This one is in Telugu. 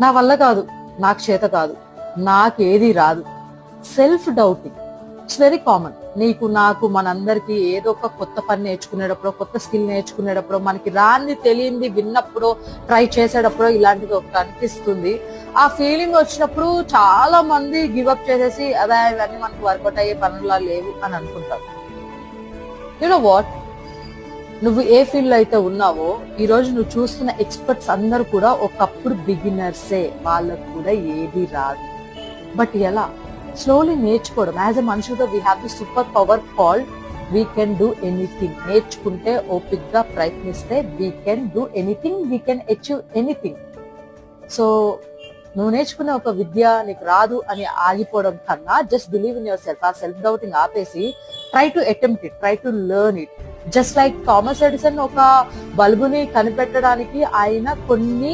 నా వల్ల కాదు, నాకు చేత కాదు, నాకేది రాదు. Self doubting it's very common. నీకు నాకు మనందరికి ఏదో ఒక కొత్త పని నేర్చుకునేటప్పుడు, కొత్త స్కిల్ నేర్చుకునేటప్పుడు, మనకి రాంది తెలియంది విన్నప్పుడు, ట్రై చేసేటప్పుడు ఇలాంటిది ఒకటి అనిపిస్తుంది. ఆ ఫీలింగ్ వచ్చినప్పుడు చాలా మంది గివప్ చేసేసి అదే ఇవన్నీ మనకు వర్కౌట్ అయ్యే పనులా లేవు అని అనుకుంటారు. యు నో వాట్, నువ్వు ఏ ఫీల్డ్ లో అయితే ఉన్నావో ఈ రోజు నువ్వు చూస్తున్న ఎక్స్పర్ట్స్ అందరు కూడా ఒకప్పుడు బిగినర్సే, వాళ్ళకు కూడా ఏది రాదు. బట్ ఎలా? స్లోలీ నేర్చుకోవడం. యాజ్ ఎ మనుషులతో we have the super power called we can do anything. నేర్చుకుంటే, ఓపిక్ గా ప్రయత్నిస్తే we can do anything, we can achieve anything. So నువ్వు నేర్చుకునే ఒక విద్య నీకు రాదు అని ఆగిపోవడం కన్నా just believe in your self. ఆ సెల్ఫ్ డౌటింగ్ ఆపేసి try to attempt it, try to learn it. Just like Thomas Edison ఒక బల్బుని కనిపెట్టడానికి ఆయన కొన్ని